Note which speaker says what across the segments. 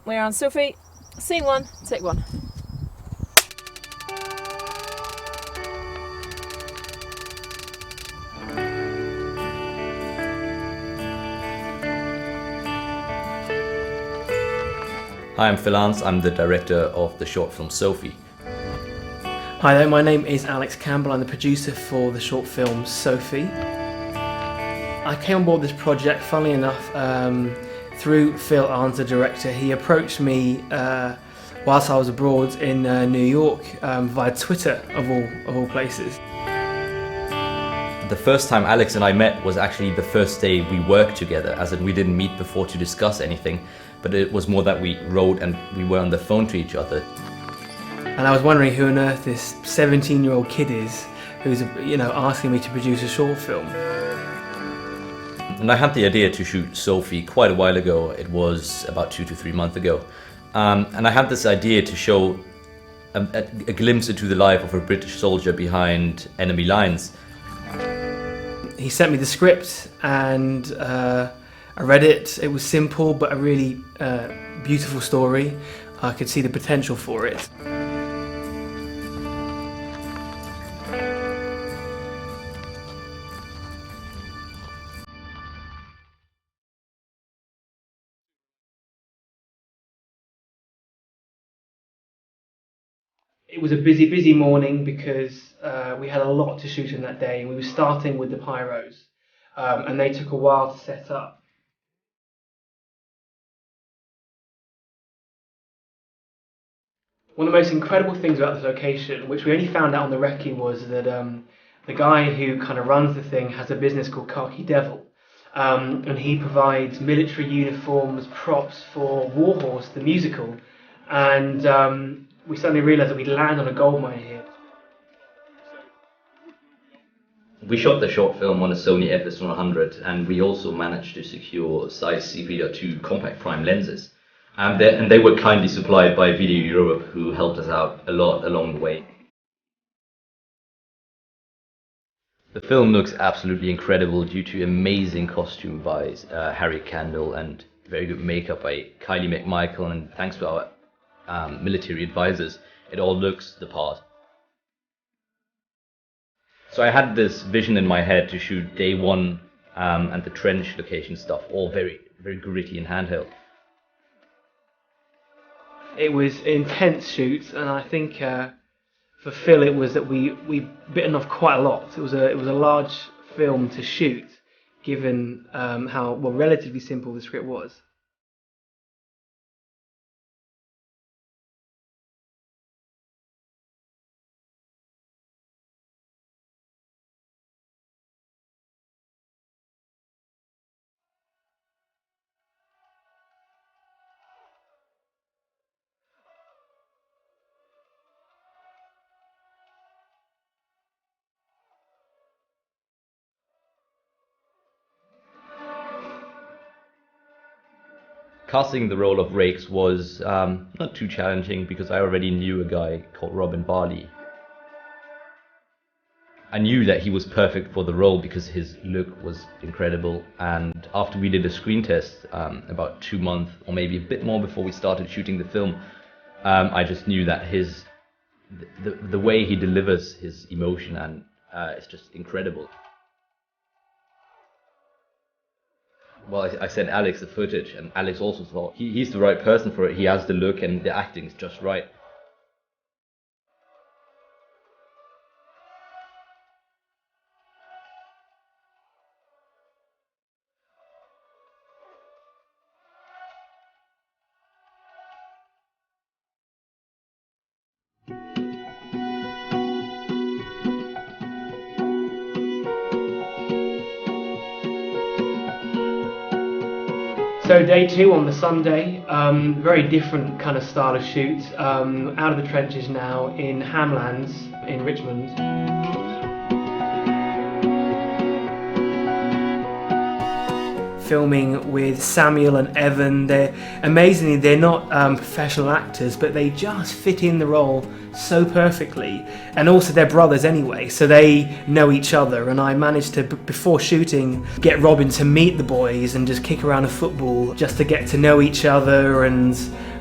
Speaker 1: we're on Sophie. Scene 1, take 1.
Speaker 2: Hi, I'm Phil Arntz. I'm the director of the short film Sophie.
Speaker 3: Hi there, my name is Alex Campbell. I'm the producer for the short film Sophie. I came on board this project, funnily enough, through Phil Arntz, the director. He approached me whilst I was abroad in New York via Twitter, of all places.
Speaker 2: The first time Alex and I met was actually the first day we worked together, as in we didn't meet before to discuss anything, but it was more that we wrote and we were on the phone to each other.
Speaker 3: And I was wondering who on earth this 17-year-old kid is who's, asking me to produce a short film.
Speaker 2: And I had the idea to shoot Sophie quite a while ago. It was about 2 to 3 months ago. And I had this idea to show a glimpse into the life of a British soldier behind enemy lines.
Speaker 3: He sent me the script and I read it. It was simple but a really beautiful story. I could see the potential for it. It was a busy morning because we had a lot to shoot in that day. We were starting with the pyros and they took a while to set up. One of the most incredible things about this location, which we only found out on the recce, was that the guy who kind of runs the thing has a business called Khaki Devil. And he provides military uniforms, props for Warhorse, the musical. And we suddenly realised that we'd land on a goldmine here.
Speaker 2: We shot the short film on a Sony FS100, and we also managed to secure size C3.2 compact prime lenses. And they were kindly supplied by Video Europe, who helped us out a lot along the way. The film looks absolutely incredible due to amazing costume by Harry Kandel and very good makeup by Kylie McMichael, and thanks to our military advisors, it all looks the part. So I had this vision in my head to shoot day one and the trench location stuff, all very gritty and handheld.
Speaker 3: It was an intense shoot, and I think for Phil it was that we bitten off quite a lot. It was a large film to shoot, given how relatively simple the script was.
Speaker 2: Casting the role of Rakes was not too challenging because I already knew a guy called Robin Barley. I knew that he was perfect for the role because his look was incredible, and after we did a screen test about 2 months or maybe a bit more before we started shooting the film, I just knew that the way he delivers his emotion and is just incredible. Well, I sent Alex the footage, and Alex also thought he's the right person for it. He has the look and the acting is just right.
Speaker 3: So day 2 on the Sunday, very different kind of style of shoot, out of the trenches now in Hamlands in Richmond. Filming with Samuel and Evan. Amazingly, they're not professional actors, but they just fit in the role so perfectly. And also they're brothers anyway, so they know each other. And I managed to, before shooting, get Robin to meet the boys and just kick around a football just to get to know each other and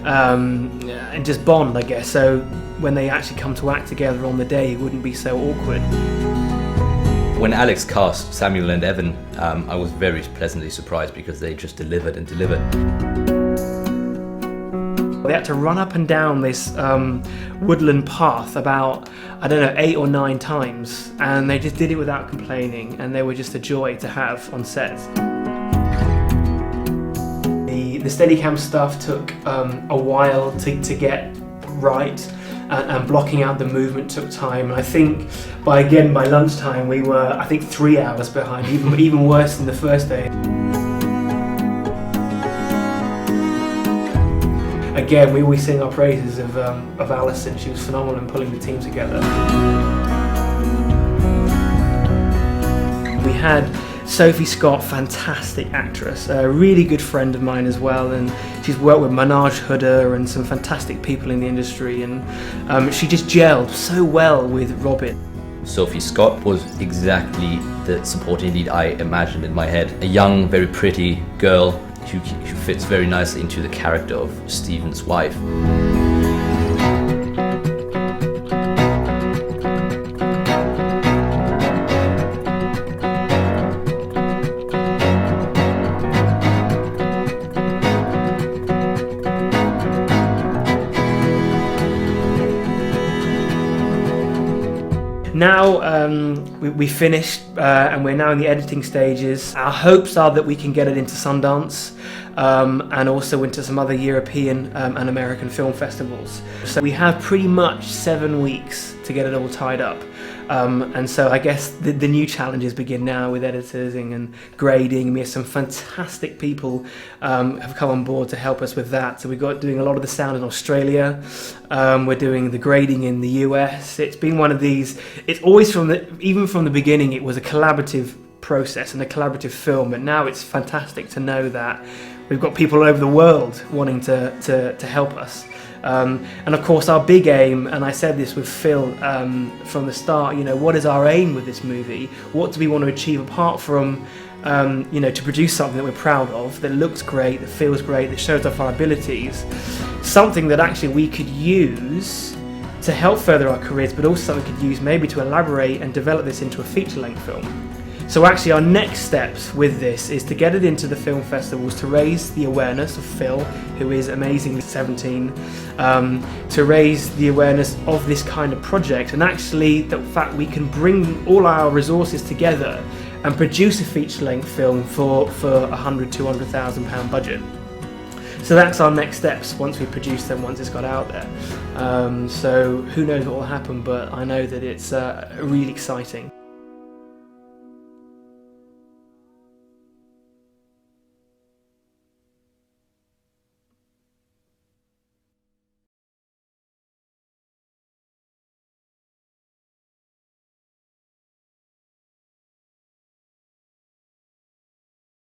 Speaker 3: and just bond, I guess. So when they actually come to act together on the day, it wouldn't be so awkward.
Speaker 2: When Alex cast Samuel and Evan, I was very pleasantly surprised because they just delivered and delivered.
Speaker 3: They had to run up and down this woodland path about, I don't know, 8 or 9 times, and they just did it without complaining, and they were just a joy to have on set. The Steadicam stuff took a while to get right, and blocking out the movement took time. And I think by lunchtime we were, I think, 3 hours behind, even worse than the first day. Again, we always sing our praises of Alison. She was phenomenal in pulling the team together. We had Sophie Scott, fantastic actress, a really good friend of mine as well, and she's worked with Manoj Huda and some fantastic people in the industry, and she just gelled so well with Robin.
Speaker 2: Sophie Scott was exactly the supporting lead I imagined in my head. A young, very pretty girl who fits very nicely into the character of Stephen's wife.
Speaker 3: Now we finished and we're now in the editing stages. Our hopes are that we can get it into Sundance and also into some other European and American film festivals. So we have pretty much 7 weeks to get it all tied up. And so I guess the new challenges begin now with editing and grading. We have some fantastic people have come on board to help us with that. So we've got doing a lot of the sound in Australia. We're doing the grading in the US. It's been one of these, it's always even from the beginning, it was a collaborative process and a collaborative film. And now it's fantastic to know that we've got people all over the world wanting to help us. And of course our big aim, and I said this with Phil from the start, you know, what is our aim with this movie? What do we want to achieve apart from, you know, to produce something that we're proud of, that looks great, that feels great, that shows off our abilities, something that actually we could use to help further our careers, but also we could use maybe to elaborate and develop this into a feature-length film. So actually our next steps with this is to get it into the film festivals, to raise the awareness of Phil, who is amazingly 17, to raise the awareness of this kind of project, and actually the fact we can bring all our resources together and produce a feature-length film for £100,000-200,000 budget. So that's our next steps once we produce them, once it's got out there. So who knows what will happen, but I know that it's really exciting.